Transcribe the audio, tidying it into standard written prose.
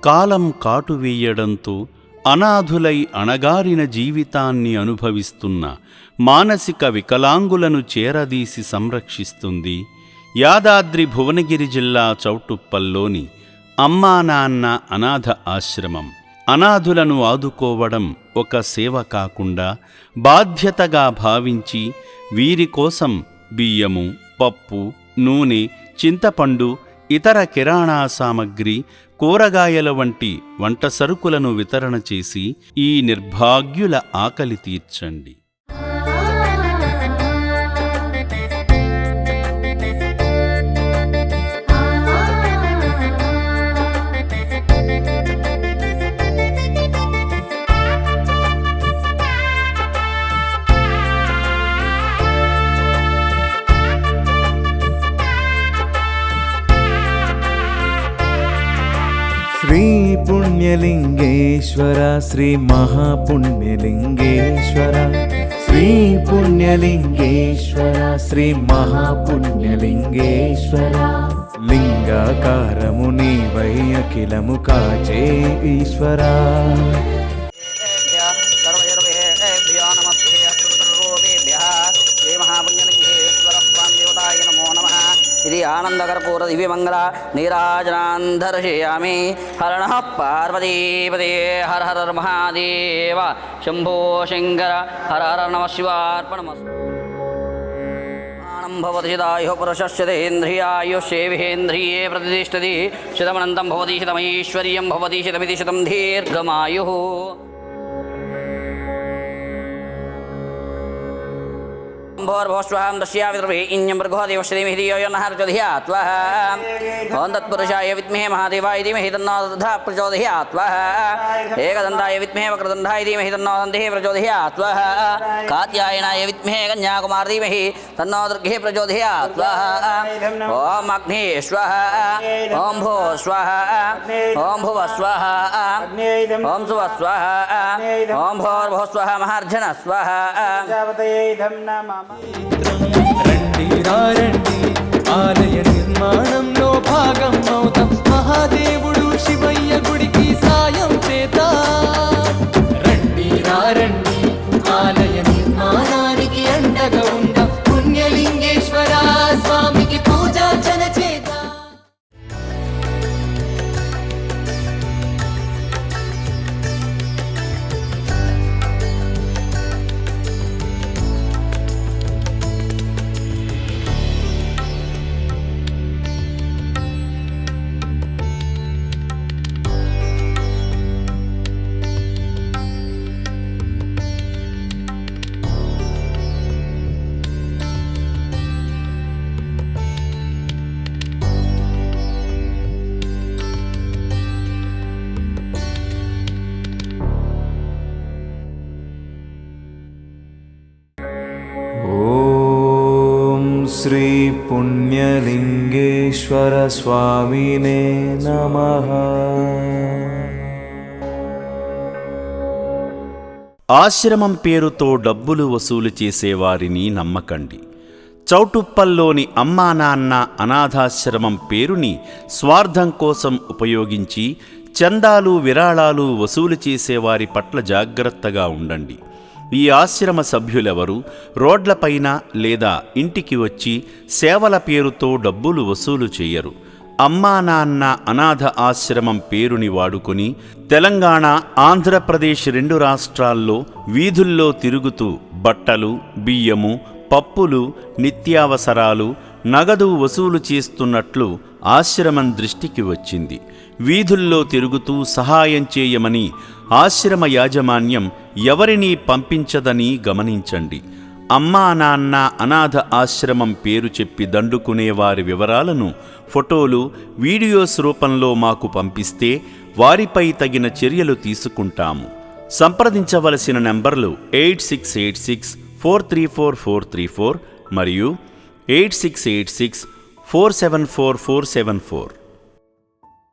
కాలం కాటువేయడంతో అనాథులై అణగారిన జీవితాన్ని అనుభవిస్తున్న మానసిక వికలాంగులను చేరదీసి సంరక్షిస్తుంది యాదాద్రి భువనగిరి జిల్లా చౌటుప్పల్లోని అమ్మా నాన్న అనాథ ఆశ్రమం. అనాథులను ఆదుకోవడం ఒక సేవ కాకుండా బాధ్యతగా భావించి వీరి కోసం బియ్యము, పప్పు, నూనె, చింతపండు, ఇతర కిరాణా సామగ్రి, కూరగాయల వంటి వంట సరుకులను వితరణ చేసి ఈ నిర్భాగ్యుల ఆకలి తీర్చండి. శ్రీ పుణ్యలింగేశ్వర శ్రీ మహాపుణ్యలింగేశ్వర, శ్రీ పుణ్యలింగేశ్వర శ్రీ మహాపుణ్యలింగేశ్వర, లింగాకారము నీవై అఖిలము కాచే ఈశ్వరా. ఇది ఆనందకర్పూర దివ్యమంగళ నీరాజనాంధర్శయామి. హర నః పార్వతీపదే హర హర మహాదేవ శంభో శంకర హర హర నమః శివార్పణమస్తు. భవతి శతాయుః పురుషస్య తేంద్రియాయుష్యేవిహేంద్రియే ప్రతిష్టతి. శతమనంతం భవతి శతమైశ్వర్యం భవతి శతమితి శతం దీర్ఘమాయుః. భోర్భోస్వాహం దశ్యామి ద్రవే ఇన్యం మృగోదేవశ్రీమి ధియో యో నః ప్రచోదయాత్ వః. ఓం తత్పురుషాయ విద్మహే మహాదేవాయ ధీమహి తన్నో దత్తః ప్రచోదయాత్ వః. ఏకదంతాయ విద్మహే వక్రతుండాయ ధీమహి తన్నో దంతిః ప్రచోదయాత్ వః. కాత్యాయనాయ విద్మహే కన్యాకుమారీ ధీమహి తన్నో దుర్గే ప్రచోదయాత్ వః. ఓం అగ్నే స్వః, ఓం భూ స్వః, ఓం భువ స్వః, ఓం శువ స్వః, ఓం భోర్భువ స్వః మహార్జన స్వః. రండి రండి ఆలయ నిర్మాణంలో భాగం అవుతాం, మహాదేవుడు శివయ్య గుడికి సాయం చేద్దాం. రండి రండి ఆలయ నిర్మాణానికి అండగా ఉందాం, పుణ్యలింగేశ్వర స్వామికి పూజార్చన చేద్దాం. శ్రీ పుణ్యలింగేశ్వర స్వామినే నమః. ఆశ్రమం పేరుతో డబ్బులు వసూలు చేసేవారిని నమ్మకండి. చౌటుప్పల్లోని అమ్మా నాన్న అనాథాశ్రమం పేరుని స్వార్థం కోసం ఉపయోగించి చందాలు, విరాళాలు వసూలు చేసేవారి పట్ల జాగ్రత్తగా ఉండండి. ఈ ఆశ్రమ సభ్యులెవరూ రోడ్లపైన లేదా ఇంటికి వచ్చి సేవల పేరుతో డబ్బులు వసూలు చేయరు. అమ్మా నాన్న అనాథ ఆశ్రమం పేరుని వాడుకొని తెలంగాణ, ఆంధ్రప్రదేశ్ 2 రాష్ట్రాల్లో వీధుల్లో తిరుగుతూ బట్టలు, బియ్యము, పప్పులు, నిత్యావసరాలు, నగదు వసూలు చేస్తున్నట్లు ఆశ్రమం దృష్టికి వచ్చింది. వీధుల్లో తిరుగుతూ సహాయం చేయమని ఆశ్రమ యాజమాన్యం ఎవరినీ పంపించదని గమనించండి. అమ్మా నాన్న అనాథ ఆశ్రమం పేరు చెప్పి దండుకునే వారి వివరాలను ఫోటోలు, వీడియోస్ రూపంలో మాకు పంపిస్తే వారిపై తగిన చర్యలు తీసుకుంటాము. సంప్రదించవలసిన నంబర్లు 8686434434 మరియు 8686474474.